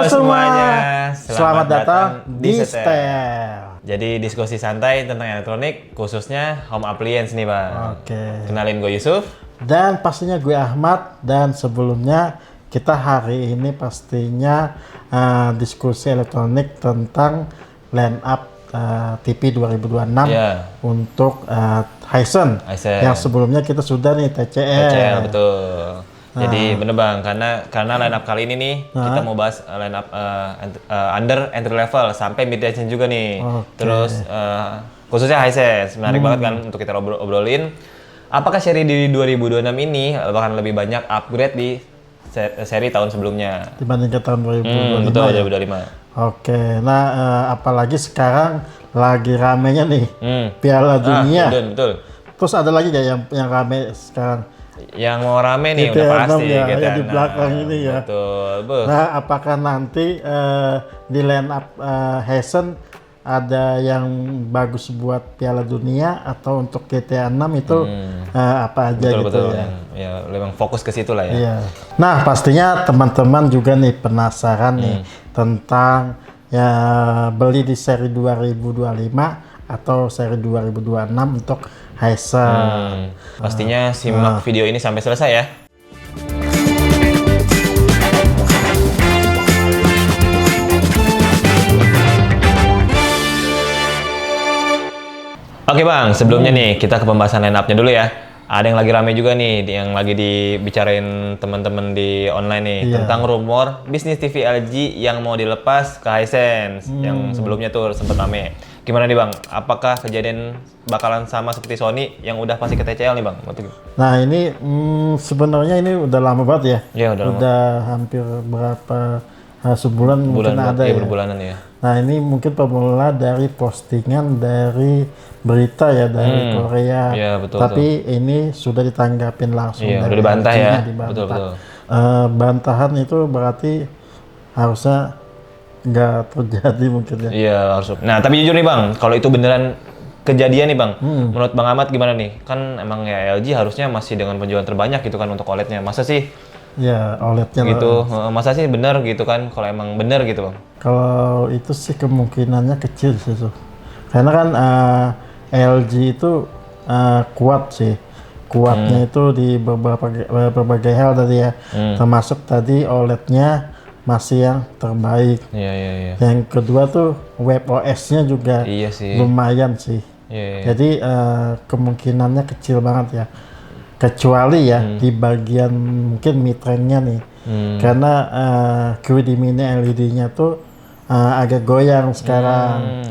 semuanya, selamat datang di Setel. Jadi diskusi santai tentang elektronik, khususnya home appliance nih Bang. Oke. Kenalin gue Yusuf. Dan pastinya gue Ahmad. Dan sebelumnya kita hari ini pastinya diskusi elektronik tentang line up TV 2026 untuk Hisense. Yang sebelumnya kita sudah nih TCL. Betul. Jadi bener Bang, karena line up kali ini nih kita mau bahas line up under entry level sampai mid range juga nih. Terus khususnya Hisense, menarik banget kan untuk kita obrolin. Apakah seri di 2026 ini bahkan lebih banyak upgrade di seri tahun sebelumnya dibandingkan tahun 2025? Betul, ya? 2025. Oke, nah apalagi sekarang lagi ramenya nih Piala Dunia. Betul. Terus ada lagi gak yang rame sekarang? Yang mau rame nih udah pasti ya, gitu. Yang di belakang ini ya. Betul. Nah, apakah nanti di line up Hisense ada yang bagus buat Piala Dunia atau untuk GTA 6 itu apa aja betul. ya? Ya, memang fokus ke situ lah ya. Iya. Nah, pastinya teman-teman juga nih penasaran nih tentang ya beli di seri 2025 atau seri 2026 untuk Hisense. Pastinya simak video ini sampai selesai ya. Oke Bang, sebelumnya nih kita ke pembahasan line up-nya dulu ya. Ada yang lagi rame juga nih, yang lagi dibicarain teman-teman di online nih tentang rumor bisnis TV LG yang mau dilepas ke Hisense yang sebelumnya tuh sempat rame. Gimana nih Bang? Apakah kejadian bakalan sama seperti Sony yang udah pasti ke TCL nih Bang? Nah ini sebenarnya ini udah lama banget ya. Iya udah hampir berapa sebulan mungkin ada ya. Berbulanan ya. Nah ini mungkin pemula dari postingan dari berita ya dari Korea. Iya, betul. Tapi ini sudah ditanggapin langsung. Iya, udah dibantah ya. Dibantah. Betul. Bantahan itu berarti harusnya nggak terjadi mungkin ya. Iya harus. Nah tapi jujur nih Bang, kalau itu beneran kejadian nih Bang, menurut Bang Ahmad gimana nih? Kan emang ya LG harusnya masih dengan penjualan terbanyak gitu kan untuk OLED-nya. Masa sih? Ya OLED-nya gitu. Masa sih bener gitu kan? Kalau emang bener gitu Bang? Kalau itu sih kemungkinannya kecil sih tuh. Karena kan LG itu kuat sih. Kuatnya itu di berbagai hal tadi ya. Termasuk tadi OLED-nya masih yang terbaik. Iya. Yang kedua tuh WebOS-nya juga lumayan sih. Iya. Jadi kemungkinannya kecil banget ya. Kecuali ya di bagian mungkin mid-range-nya nih. Karena QD Mini LED-nya tuh agak goyang sekarang.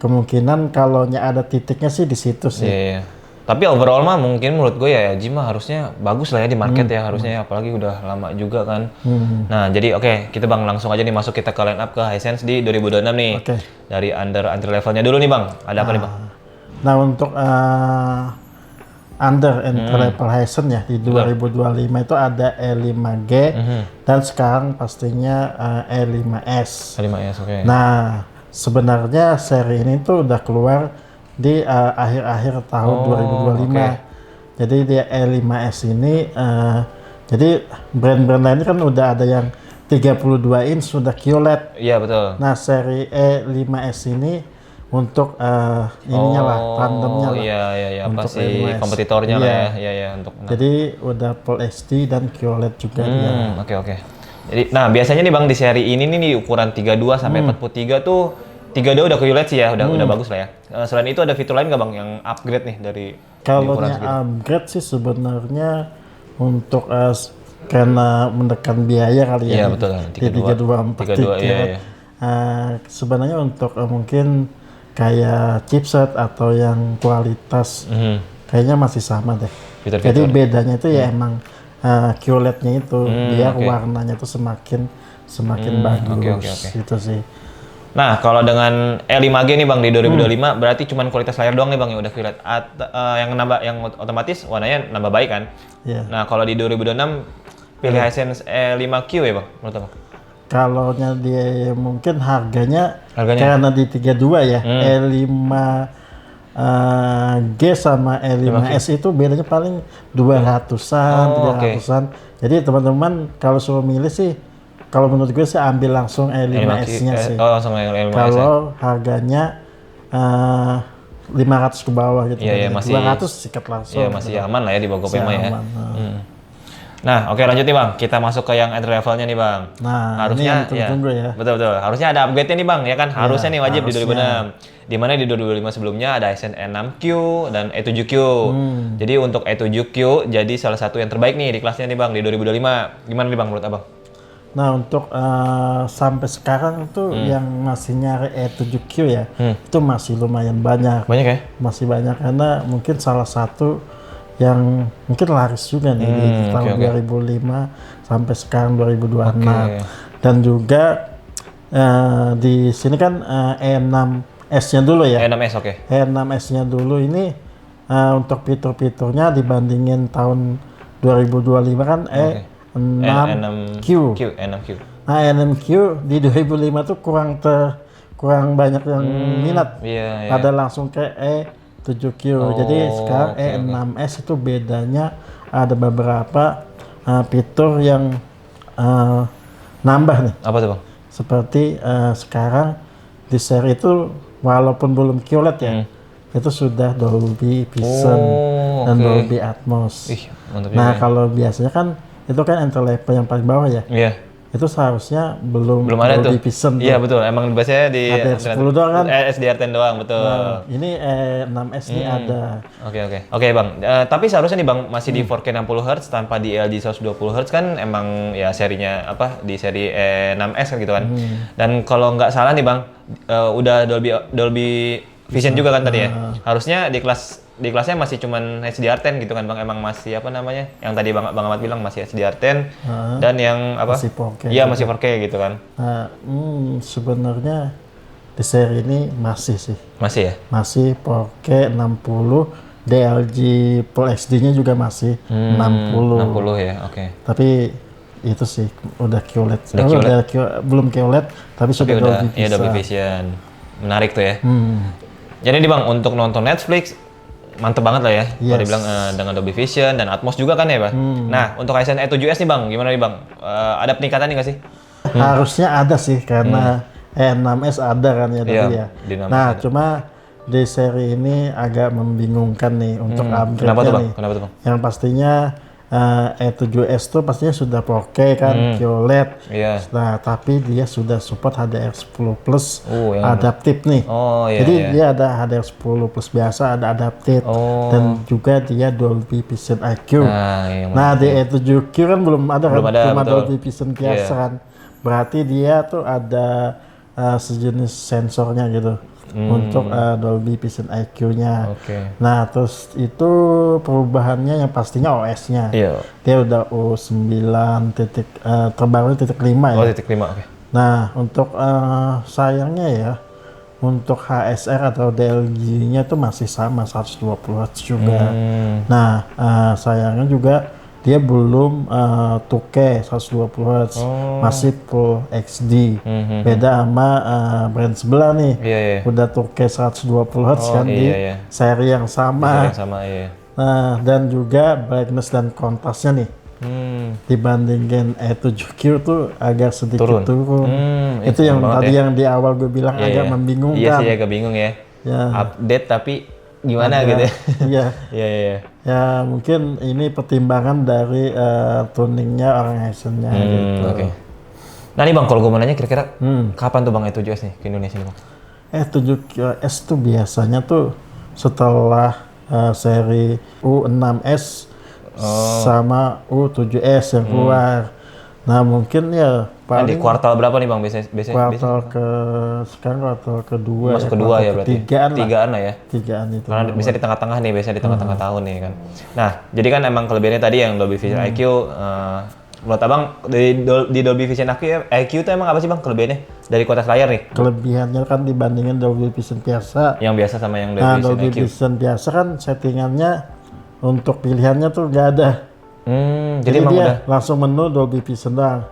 Kemungkinan kalau ada titiknya sih di situ sih. Iya. Tapi overall mah mungkin menurut gue ya LG mah harusnya bagus lah ya di market ya harusnya, apalagi udah lama juga kan. Nah jadi kita Bang langsung aja nih masuk kita ke line up ke Hisense di 2026 nih. Dari under entry levelnya dulu nih Bang, ada apa nih Bang? Nah untuk under entry level Hisense ya di 2025 itu ada E5G dan sekarang pastinya E5S. E5S, Nah sebenarnya seri ini tuh udah keluar di akhir-akhir tahun 2025. Jadi dia E5S ini jadi brand-brand lain kan udah ada yang 32 inch sudah QLED. Iya betul. Nah seri E5S ini untuk ininya lah, tandemnya lah. Iya, apa sih kompetitornya lah ya. Iya untuk. Jadi udah Full HD dan QLED juga dia. Oke. Jadi nah biasanya nih Bang di seri ini nih ukuran 32 sampai 43 tuh 32 udah QLED sih ya, udah bagus lah ya. Selain itu ada fitur lain nggak Bang yang upgrade nih dari kalau upgrade sih sebenarnya untuk karena menekan biaya kali ya. Iya betul. Di 32 sebenarnya untuk mungkin kayak chipset atau yang kualitas kayaknya masih sama deh. Jadi bedanya itu ya emang QLED-nya itu biar warnanya itu semakin bagus. Itu sih. Nah, kalau dengan E5G nih Bang di 2025 berarti cuman kualitas layar doang nih Bang yang udah QLED. Yang otomatis warnanya nambah baik kan? Yeah. Nah, kalau di 2026 pilih Hisense E5Q ya Bang menurut Bang? Kalau dia mungkin harganya karena di 32 ya, E5G sama E5S itu bedanya paling 200-an, 300-an. Jadi teman-teman kalau suruh milih sih kalau menurut gue sih ambil langsung E5S-nya sih. Oh, langsung E5S. Kalau harganya 500 ke bawah gitu. Iya, masih 200 sikat langsung. Iya, masih aman lah ya di bawah GoPay mah ya. Aman, Nah, oke lanjut nih Bang. Kita masuk ke yang entry levelnya nih Bang. Nah, Harusnya ini yang tunggu ya. Betul. Harusnya ada upgrade-nya nih Bang, ya kan? Harusnya nih wajib harusnya. di 2006. Dimana di 2025 sebelumnya ada Ryzen E6Q dan E7Q. Jadi untuk E7Q jadi salah satu yang terbaik nih di kelasnya nih Bang di 2025. Gimana nih Bang menurut Abang? Nah, untuk sampai sekarang tuh yang masih nyari E7Q ya, itu masih lumayan banyak. Banyak ya? Masih banyak karena mungkin salah satu yang mungkin laris juga nih di tahun 2005 sampai sekarang 2026. Dan juga di sini kan E6S-nya dulu ya. E6S E6S-nya dulu ini untuk fitur-fiturnya dibandingin tahun 2025 kan E6Q. E6Q. Nah, E6Q di 2005 tuh kurang banyak yang minat. Iya. Ada langsung ke E7Q. Jadi sekarang E6S itu bedanya ada beberapa fitur yang nambah nih. Apa tuh Bang? Seperti sekarang di seri itu walaupun belum QLED ya, itu sudah Dolby Vision dan Dolby Atmos. Mantap Nah, juga. kalau biasanya kan itu kan entry level yang paling bawah ya. Iya. Itu seharusnya belum ada Dolby tuh. Vision. Iya betul. Emang biasanya di HDR10 doang kan? SDR10 doang, betul. Nah, ini E6S ini ada. Oke Bang. Tapi seharusnya nih Bang masih di 4K 60 Hz tanpa di LG 120 Hz kan emang ya serinya di seri E6S kan gitu kan. Dan kalau nggak salah nih Bang udah Dolby Vision juga kan tadi ya. Harusnya di kelasnya masih cuman HDR10 gitu kan Bang. Emang masih yang tadi Bang Ahmad bilang masih HDR10 dan yang masih 4K. Iya, masih 4K gitu kan. Nah, sebenarnya di seri ini masih sih. Masih ya? Masih 4K 60, DLG Full HD-nya juga masih 60. 60 ya, oke. Tapi itu sih udah QLED. Belum QLED, tapi sudah Dolby Vision. Iya, Dolby Vision. Menarik tuh ya. Jadi nih Bang, untuk nonton Netflix mantep banget lah ya. Kalau dibilang dengan Dolby Vision dan Atmos juga kan ya Bang. Nah, untuk Ryzen E7S nih Bang, gimana nih Bang? Ada peningkatan nih nggak sih? Harusnya ada sih karena E6S ada kan ya tadi ya. Nah, cuma di seri ini agak membingungkan nih untuk upgrade-nya nih. Kenapa tuh Bang? Yang pastinya E7S tuh pastinya sudah 4K kan, QLED. Iya. Nah, tapi dia sudah support HDR10 Plus adaptif nih. Jadi dia ada HDR10 Plus biasa, ada adaptif. Dan juga dia Dolby Vision IQ. Nah, di E7Q kan belum ada kan, cuma Dolby Vision biasa kan. Berarti dia tuh ada sejenis sensornya gitu. Untuk Dolby Vision IQ-nya. Nah, terus itu perubahannya yang pastinya OS-nya. Dia udah O9 terbaru titik 5 ya. Titik 5, oke. Nah, untuk sayangnya ya, untuk HSR atau DLG-nya itu masih sama 120 Hz juga. Nah, sayangnya juga dia belum 2K 120 Hz, masih Full HD. Beda sama brand sebelah nih, udah 2K 120 Hz kan di seri yang sama. Nah, dan juga brightness dan kontrasnya nih, dibandingin E7Q tuh agak sedikit turun. Itu yang tadi yang di awal gue bilang agak membingungkan. Iya sih, agak bingung ya. Update tapi gimana gitu ya. Iya. Ya mungkin ini pertimbangan dari tuningnya orang Asian-nya gitu. Nah nih Bang, kalau gue mau nanya kira-kira kapan tuh Bang E7S nih ke Indonesia nih Bang? E7S tuh biasanya tuh setelah seri U6S sama U7S yang keluar. Nah mungkin ya paling di kuartal berapa nih Bang biasanya? Sekarang kuartal kedua. Masuk kedua ya berarti? Tigaan lah ya? Tigaan itu. Karena bisa di tengah-tengah nih, biasanya di tengah-tengah tahun nih kan. Nah, jadi kan emang kelebihannya tadi yang Dolby Vision IQ, menurut Abang di Dolby Vision IQ itu emang apa sih Bang kelebihannya? Dari kualitas layar nih? Kelebihannya kan dibandingin Dolby Vision biasa. Yang biasa sama yang Dolby Vision biasa kan settingannya untuk pilihannya tuh nggak ada. Jadi dia udah langsung menu Dolby Vision doang.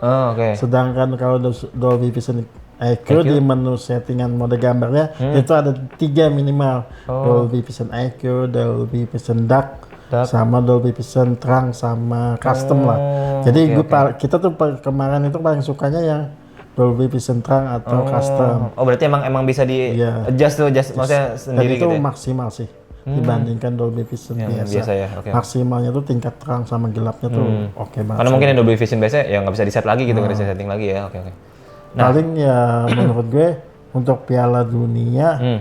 Sedangkan kalau Dolby Vision IQ di menu settingan mode gambarnya itu ada 3 minimal. Dolby Vision IQ, Dolby Vision Dark, sama Dolby Vision terang sama custom lah. Jadi kita tuh kemarin itu paling sukanya yang Dolby Vision terang atau custom. Oh berarti emang bisa di adjust tuh, maksudnya sendiri itu gitu ya? maksimal sih dibandingkan Dolby Vision biasa ya, oke. Maksimalnya tuh tingkat terang sama gelapnya tuh oke banget. Karena mungkin yang Dolby Vision biasa ya nggak bisa di set lagi gitu, nggak bisa setting lagi ya, oke. Nah, paling ya menurut gue untuk Piala Dunia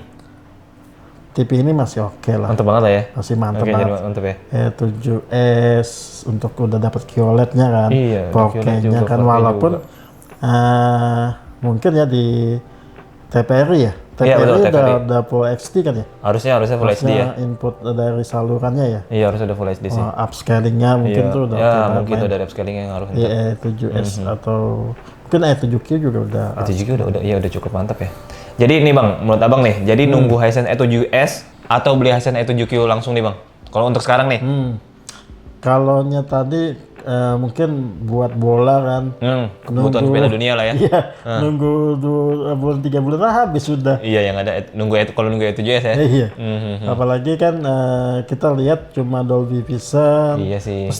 TV ini masih oke lah. mantep banget lah ya. Masih mantep Oke, jadi banget. mantep ya. E7S untuk udah dapat QLED-nya kan, Iya, 4K-nya kan, 4K walaupun mungkin ya di TPRI ya. Iya, betul, TPRI TPRI. udah Full HD kan ya? Harusnya Full HD ya. Input dari salurannya ya. Iya, harusnya udah Full HD sih. Upscaling-nya mungkin tuh udah ya, oke banget mungkin main. tuh dari upscaling yang ngaruh. Di E7S atau mungkin E7Q juga udah. E7Q udah cukup mantap ya. Jadi ini Bang, menurut Abang nih, jadi nunggu Hisense E7S atau beli Hisense E7Q langsung nih Bang? Kalau untuk sekarang nih? Kalau tadi mungkin buat bola kan. Kebutuhan Piala Dunia lah ya. Iya, nunggu 2 bulan 3 bulan lah habis sudah. Iya, yang ada kalau nunggu E7S ya. Iya. Apalagi kan kita lihat cuma Dolby Vision. Iya sih.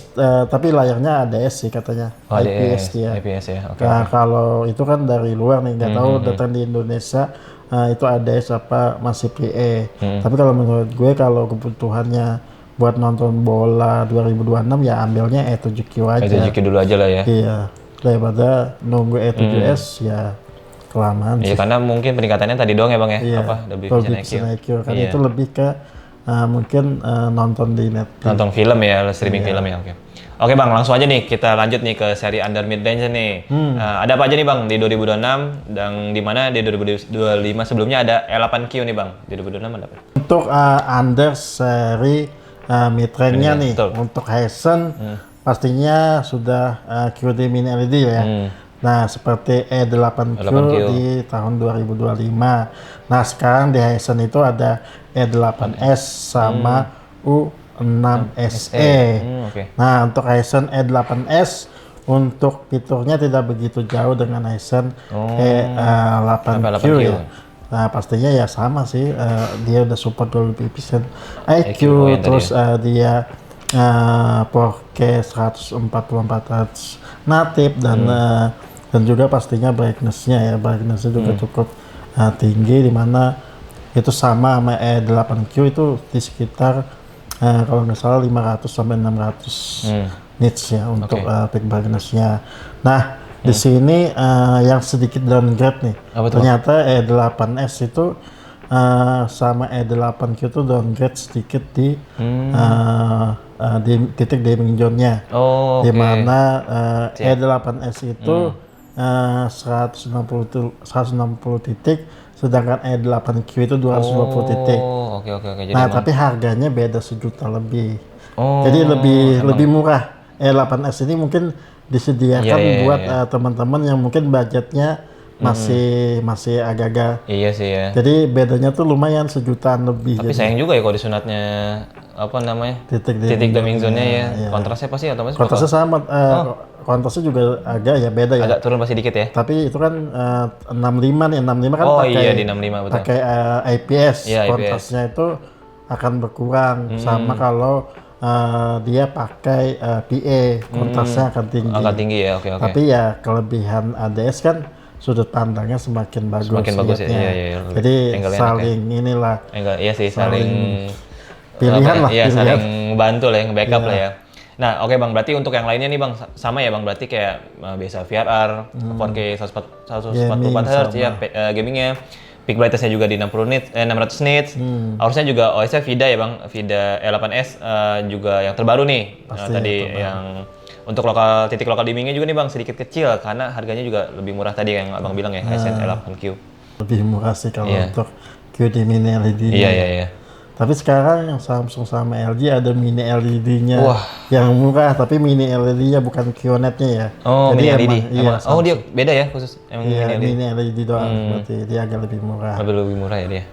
Tapi layarnya ADS sih katanya. IPS dia. IPS ya. Oke. Nah, kalau itu kan dari luar nih, nggak tahu datang di Indonesia itu ADS apa masih PE. Tapi kalau menurut gue kalau kebutuhannya buat nonton bola 2026 ya ambilnya E7Q aja. E7Q dulu aja lah ya. Iya, daripada nunggu E7S ya kelamaan Iya, sih. karena mungkin peningkatannya tadi doang ya Bang ya. Iya, Apa? Dolby Dolby Vision Vision IQ. IQ kan itu lebih ke mungkin nonton di net. Nonton film ya, streaming film ya. Oke. Oke Bang, langsung aja nih kita lanjut nih ke seri Under Mid-Range nih. Ada apa aja nih Bang di 2026 dan di mana di 2025 sebelumnya ada E8Q nih Bang. Di 2026 ada apa? Untuk Under seri mid-range-nya nih, betul. untuk Hisense pastinya sudah QD Mini LED ya. Nah, seperti E8Q di tahun 2025. Nah, sekarang di Hisense itu ada E8S sama U6SE. Nah, untuk Hisense E8S untuk fiturnya tidak begitu jauh dengan Hisense E8Q ya. Nah, pastinya ya sama sih, dia udah support Dolby Vision IQ, terus dia 4K 144 Hz native dan juga pastinya brightness-nya juga cukup tinggi, di mana itu sama E8Q itu di sekitar kalau nggak salah 500 sampai 600 nits ya untuk peak brightness-nya. Nah, di sini yang sedikit downgrade nih. Ternyata E8S itu sama E8Q itu downgrade sedikit di titik dimming zone-nya. Di mana E8S itu 160 titik, sedangkan E8Q itu 220 titik. Nah, tapi harganya beda 1 juta lebih. Jadi lebih murah. E8S ini mungkin disediakan buat teman-teman yang mungkin budgetnya masih agak-agak. Iya sih ya. Jadi bedanya tuh lumayan 1 jutaan lebih. Tapi sayang juga ya kalau disunatnya apa namanya? Titik dimming zone-nya ya. Kontrasnya pasti otomatis kontrasnya sama. Kontrasnya juga agak ya beda ya. Agak turun pasti dikit ya. Tapi itu kan 65 nih. 65 kan pakai iya di 65 betul. pakai IPS. Iya, kontrasnya itu akan berkurang sama kalau dia pakai PA, kontrasnya akan tinggi. Agak tinggi ya, oke. Tapi ya kelebihan ADS kan sudut pandangnya semakin bagus. Semakin bagus ya. Iya. Jadi saling inilah. Iya sih, saling pilihan lah. Iya, saling bantu lah, nge-backup lah ya. Nah, oke Bang, berarti untuk yang lainnya nih Bang, sama ya Bang, berarti kayak biasa VRR, 4K 144 Hz ya, gamingnya. Peak brightness-nya juga di 600 nits. Harusnya juga OS-nya VIDA ya Bang, VIDA E8S juga yang terbaru nih. Tadi yang untuk titik lokal dimming-nya juga nih Bang sedikit kecil karena harganya juga lebih murah tadi yang Abang bilang ya, Hisense E8Q. Lebih murah sih kalau untuk QD Mini LED. Iya. Tapi sekarang yang Samsung sama LG ada Mini LED-nya yang murah, tapi Mini LED-nya bukan QNED-nya ya. Jadi Mini LED. Iya, dia beda ya khusus emang Mini LED doang, berarti dia agak lebih murah. Lebih murah ya dia.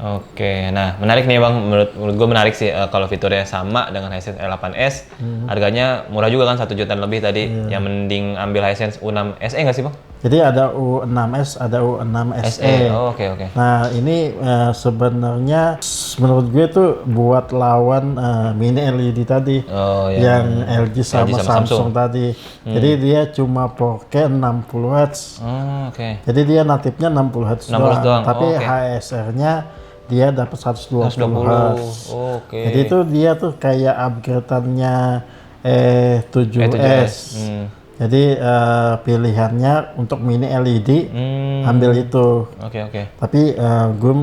Oke, nah menarik nih Bang, menurut gue menarik sih kalau fiturnya sama dengan Hisense E8S, harganya murah juga kan 1 jutaan lebih tadi, yang mending ambil Hisense U6SE nggak sih Bang? Jadi ada U6S, ada U6SE. Oh, oke. Nah ini sebenarnya menurut gue tuh buat lawan mini LED tadi, Oh, yang LG sama Samsung tadi. Jadi dia cuma 4K 60 Hz. Oh, oke. Jadi dia natifnya 60 Hz 60 Hz doang. tapi Oh, oke. HSR-nya dia dapat 120 Hz. Oke. Jadi itu dia tuh kayak upgrade-annya E7S. Jadi pilihannya untuk mini LED ambil itu. Oke. Tapi gue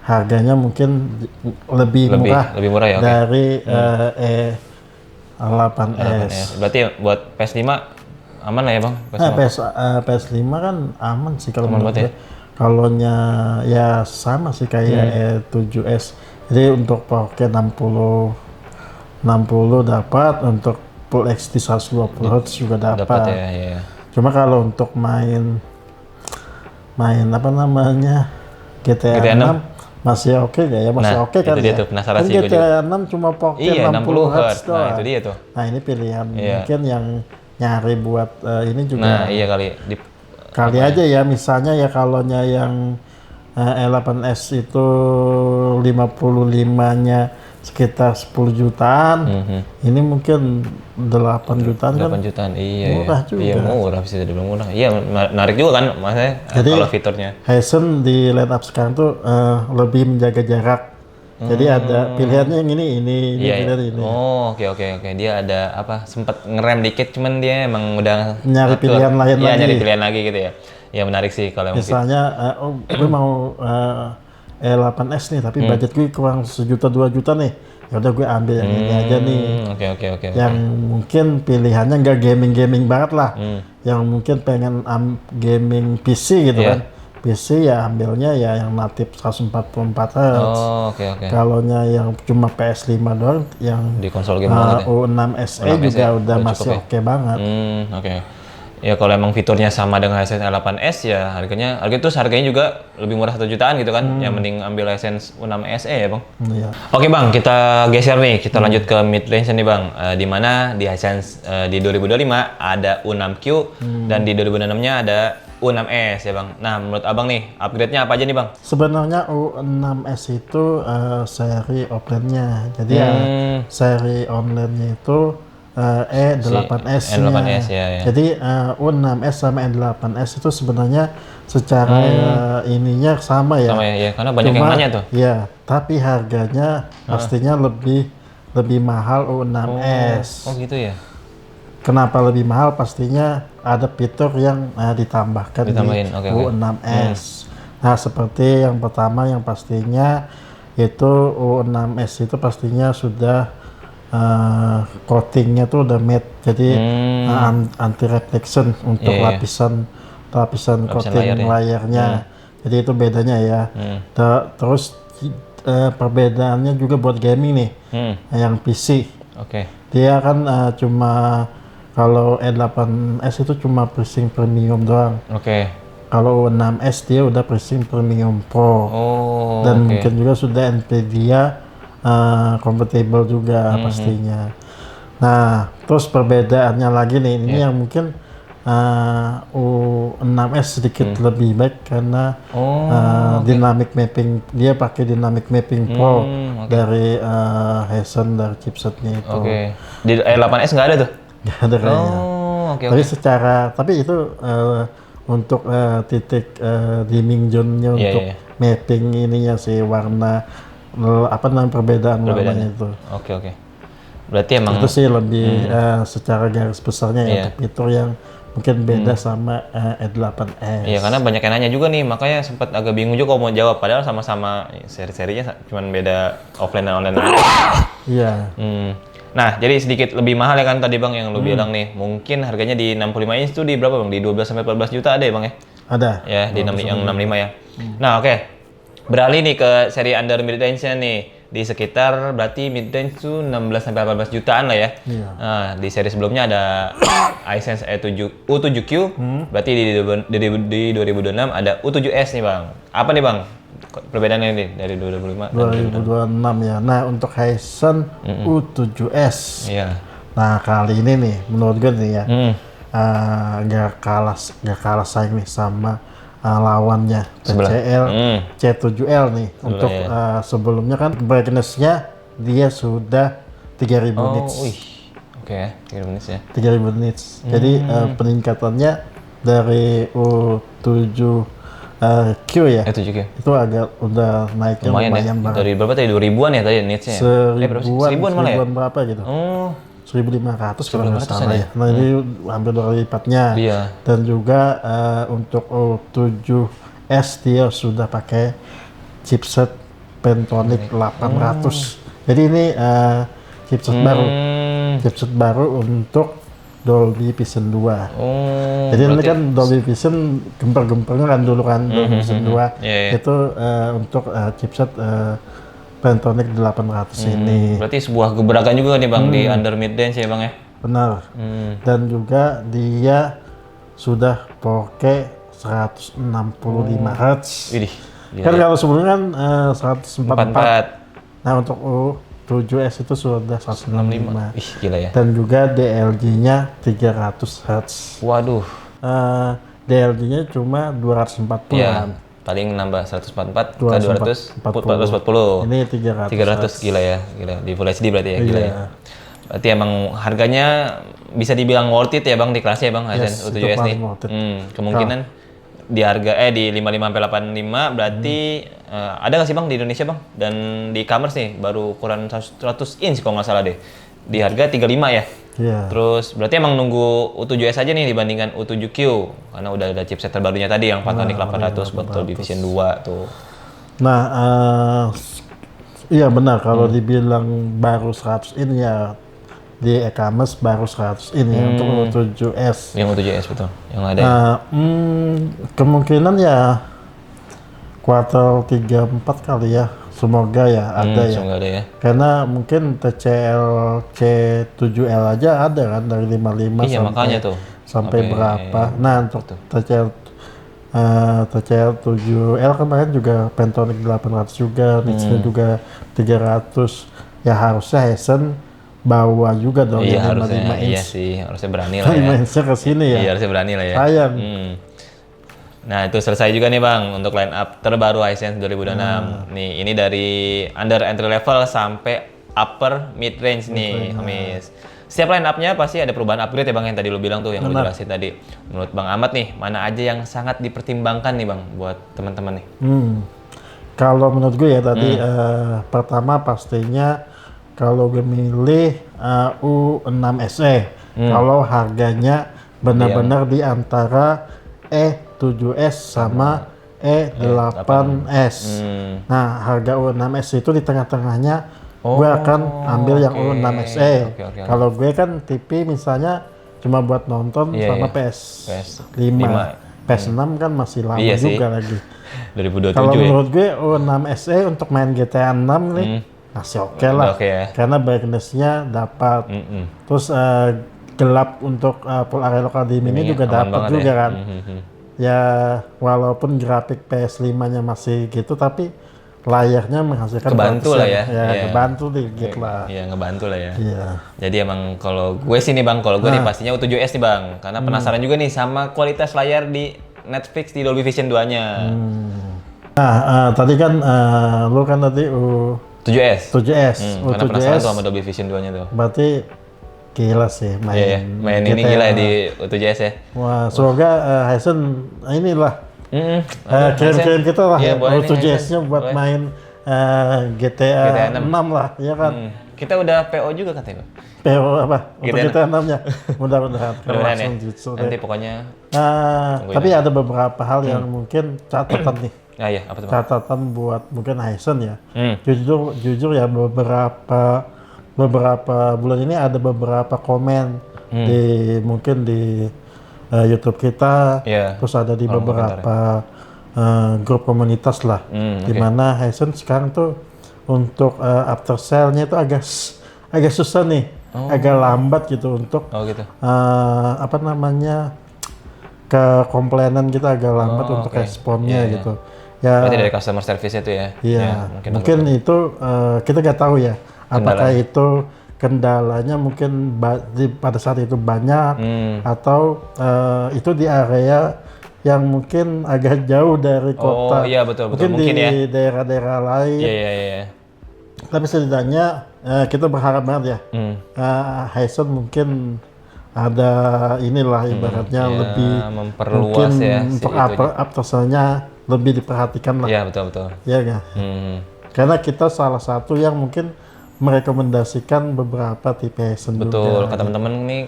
harganya mungkin lebih murah ya, oke. dari E8S. Berarti buat PS5 aman lah ya bang? PS5 kan aman sih kalau Aman menurut banget gue. Kalaunya ya sama sih kayak E7S. Jadi untuk 4K 60 dapat, untuk Full HD 120 Hz juga dapat. Ya. Cuma kalau untuk main apa namanya GTA 6 masih oke nggak ya? Masih oke kan itu dia ya? tuh, penasaran Kan sih gue GTA 6 cuma 4K 60 Hz Hz. doang. Nah, itu dia tuh. Nah ini pilihan mungkin yang nyari buat ini juga. Nah, iya kali. Kali aja ya, misalnya ya kalaunya yang E8S itu 55-nya sekitar 10 jutaan, ini mungkin 8 jutaan 8 jutaan, iya. Murah juga. Iya, murah, bisa dibilang murah. Iya, menarik juga kan, maksudnya kalau fiturnya. Hisense di line up sekarang tuh lebih menjaga jarak. Jadi ada pilihannya yang ini Iya. pilihan ini. Oh, oke. Dia ada apa? Sempat ngerem dikit, cuman dia emang udah Nyari ngatur. pilihan lain Iya, lagi. nyari pilihan lagi gitu ya. Ya menarik sih kalau emang Misalnya, gue mau E8S nih, tapi budget gue kurang 1 juta 2 juta nih. Ya udah gue ambil yang ini aja nih. Oke. Yang mungkin pilihannya nggak gaming banget lah. Yang mungkin pengen gaming PC gitu kan. PC ya ambilnya ya yang natif 144 Hz. Oh, oke. Kalaunya yang cuma PS5 doang, yang Di konsol game banget ya. U6SE juga udah masih oke banget. Oke. Ya kalau emang fiturnya sama dengan Hisense A8S ya harganya juga lebih murah 1 jutaan gitu kan. Yang mending ambil Hisense U6SE ya bang. Iya. Oke bang, kita geser nih, kita lanjut ke mid range nih bang. Di mana di Hisense di 2025 ada U6Q dan di 2026-nya ada U6S ya bang. Nah menurut abang nih upgrade-nya apa aja nih bang? Sebenarnya U6S itu seri offline-nya. Jadi seri online-nya itu E8S-nya. E8S ya. Jadi U6S sama E8S itu sebenarnya secara ininya sama ya. Sama ya, karena banyak yang nanya tuh. Iya, tapi harganya pastinya lebih mahal U6S. Oh gitu ya. Kenapa lebih mahal? Pastinya ada fitur yang ditambahkan di U6S. Nah, seperti yang pertama yang pastinya itu U6S itu pastinya sudah coatingnya tuh udah matte, jadi anti reflection untuk lapisan coating layarnya. Jadi itu bedanya ya. Terus perbedaannya juga buat gaming nih, yang PC. Dia kan cuma kalau E8S itu cuma pricing premium doang. Kalau U6S dia udah pricing premium pro. Dan mungkin juga sudah NVIDIA compatible juga pastinya. Nah, terus perbedaannya lagi nih, ini yang mungkin U6S sedikit lebih baik karena dynamic mapping, dia pakai dynamic mapping pro dari Hisense, dari chipsetnya itu. Di E8S nggak ada tuh? Nggak ada kayaknya. Tapi itu untuk titik dimming zone-nya untuk mapping ininya sih, warna perbedaan warnanya itu. Berarti emang itu sih lebih secara garis besarnya ya, untuk fitur yang mungkin beda sama E8S. Iya, karena banyak yang nanya juga nih, makanya sempat agak bingung juga kalau mau jawab, padahal sama-sama seri-serinya cuman beda offline dan online aja. Iya. Nah, jadi sedikit lebih mahal ya kan tadi bang yang lu bilang nih, mungkin harganya di 65 inch itu di berapa bang? Di 12-14 juta ada ya bang ya? Ada. Ya, di yang 65 ya. Nah, beralih nih ke seri under mid range-nya nih. Di sekitar berarti mid range itu 16-18 jutaan lah ya. Nah, di seri sebelumnya ada Hisense U7Q, berarti di 2026 ada U7S nih bang. Apa nih bang perbedaannya nih dari 2025 2026 ya. Nah, untuk Hisense U7S. Iya. Nah, kali ini nih menurut gue nih ya, gak kalah saing nih sama lawannya Sebelah. TCL C7L nih. Untuk ya. sebelumnya kan brightness-nya dia sudah 3000 nits. Wih. Oke ya, 3 menit ya. 3000 nits. Jadi peningkatannya dari U7Q ya. 7Q. Itu agak udah naiknya Lumayan ya. banget. Dari berapa tadi? 2000-an ya tadi nitsnya ya? Berapa sih? 1000-an malah ya? Seribuan berapa gitu. Oh. 1.500 kalau nggak 1.500-an salah ya. Nah ini hampir 2 kali lipatnya. Iya. Dan juga untuk U7S dia sudah pakai chipset Pantonic 800. Jadi ini chipset baru. Chipset baru untuk Dolby Vision 2. Jadi nanti kan Dolby Vision gemper-gempernya kan dulu kan Dolby Vision 2 itu untuk chipset Pantonic 800 ini. Berarti sebuah gebrakan juga nih Bang di under mid range ya Bang ya? Benar. Dan juga dia sudah pakai 165 Hz. Widih. Kan kalau sebelumnya kan 144. 44. Nah untuk U7S itu sudah 165. Ih, gila ya. Dan juga DLG-nya 300 Hz. Waduh. DLG-nya cuma 240 Ya, kan. paling nambah 144 ke 440. Ini 300. 300 gila ya, gila. Di Full HD berarti ya, gila ya. Berarti emang harganya bisa dibilang worth it ya Bang di kelasnya ya Bang, Yes, Hisense itu U7S nih. paling worth it. Kemungkinan di harga di 55 sampai 85 berarti ada nggak sih Bang di Indonesia Bang? Dan di e-commerce nih baru ukuran 100 inch kalau nggak salah deh. Di harga 35 ya. Iya. Terus berarti emang nunggu U7S aja nih dibandingkan U7Q karena udah ada chipset terbarunya tadi yang Pantonic 800 buat Dolby Vision 2 tuh. Nah, iya benar kalau dibilang baru 100 in ya di e-commerce baru 100 in ya untuk U7S. Yang U7S betul, yang ada. Kemungkinan ya kuartal 3-4 kali ya. Semoga ya ada ya. Semoga ada ya. Karena mungkin TCL C7L aja ada kan dari 55 Iya, makanya tuh. sampai berapa. Nah, untuk TCL 7L kemarin juga Pantonic 800 juga, nitsnya juga 300. Ya harusnya Hisense bawa juga dong Iya, yang 55 harusnya. inch. Iya sih, harusnya berani lah ya. 55 inch ke sini ya. Iya, harusnya berani lah ya. Sayang. Nah, itu selesai juga nih Bang untuk line up terbaru Hisense 2026. Nih, ini dari under entry level sampai upper mid range nih, Hamis. Setiap line up-nya pasti ada perubahan upgrade ya Bang yang tadi lu bilang tuh yang lu jelasin tadi. Menurut Bang Ahmad nih, mana aja yang sangat dipertimbangkan nih Bang buat teman-teman nih? Kalau menurut gue ya tadi pertama pastinya kalau gue milih U6 SE. Kalau harganya benar-benar di antara E7S sama E8S. Nah, harga U6S itu di tengah-tengahnya gue akan ambil yang U6 SE. Kalau gue kan TV misalnya cuma buat nonton sama PS5. PS6 kan masih lama juga lagi. 2027 Kalau ya? menurut gue U6 SE untuk main GTA 6 nih masih oke lah. Karena brightness-nya dapat. Terus gelap untuk full area local dimming juga dapat juga kan. Ya walaupun grafik PS5-nya masih gitu tapi layarnya menghasilkan kebantu lah ya. Kebantu dikit lah. Iya, ngebantu lah ya. Iya. Jadi emang kalau gue sih nih Bang, kalau gue nih pastinya U7S nih Bang. Karena penasaran juga nih sama kualitas layar di Netflix di Dolby Vision 2-nya. Nah, tadi kan lu kan tadi U7S. Karena penasaran tuh sama Dolby Vision 2-nya tuh. Berarti gila sih main ini gila ya di U7S ya. Wah, semoga Hisense inilah kirim-kirim kita lah U7S-nya buat main GTA 6 lah, ya kan? Kita udah PO juga katanya, Bang. PO apa? Untuk GTA 6-nya. Mudah-mudahan. Mudah-mudahan ya. Nanti pokoknya. Tapi ada beberapa hal yang mungkin catatan nih. Iya, apa tuh? Catatan buat mungkin Hisense ya. Jujur ya beberapa bulan ini ada beberapa komen mungkin di YouTube kita, terus ada di beberapa grup komunitas lah, di mana Hisense sekarang tuh untuk after sale-nya itu agak susah nih, agak lambat gitu untuk apa namanya kekomplainan kita agak lambat untuk responnya gitu. Ya. Berarti dari customer service itu ya? Iya. Mungkin itu kita nggak tahu ya. Apakah itu kendalanya mungkin pada saat itu banyak atau itu di area yang mungkin agak jauh dari kota. Oh iya betul Mungkin ya. di daerah-daerah lain. Iya. Tapi setidaknya kita berharap banget ya. Hisense mungkin ada inilah ibaratnya lebih memperluas mungkin ya untuk aftersale-nya lebih diperhatikan lah. Iya betul. Iya kan? Karena kita salah satu yang mungkin merekomendasikan beberapa tipe Hisense Betul, juga. kata teman-teman nih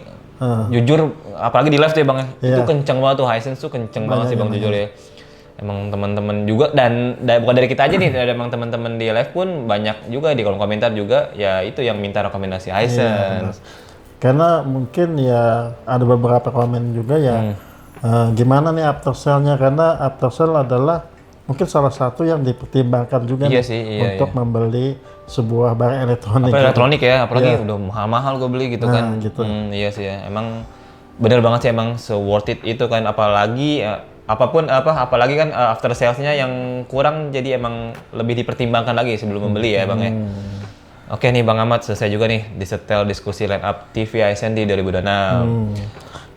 jujur apalagi di live tuh ya Bang ya. Itu kenceng banget tuh Hisense tuh kenceng banget sih Bang jujur ya. Emang teman-teman juga dan bukan dari kita aja nih, ada emang teman-teman di live pun banyak juga di kolom komentar juga ya itu yang minta rekomendasi Hisense. Karena mungkin ya ada beberapa komen juga ya gimana nih aftersale-nya, karena aftersale adalah mungkin salah satu yang dipertimbangkan juga Iya nih sih, iya, untuk membeli sebuah barang elektronik. Apa elektronik ya, apalagi udah mahal-mahal gue beli gitu kan. Gitu. Iya sih ya, emang bener banget sih emang worth it itu kan, apalagi apalagi kan after sales-nya yang kurang, jadi emang lebih dipertimbangkan lagi sebelum membeli ya Bang ya. Oke nih Bang Ahmad, selesai juga nih disetel diskusi line up TV Hisense di 2026.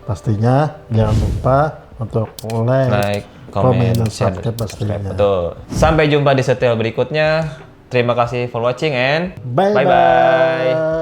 Pastinya jangan lupa untuk like, komen, dan share, subscribe pastinya. Betul. Sampai jumpa di setel berikutnya. Terima kasih for watching and Bye-bye.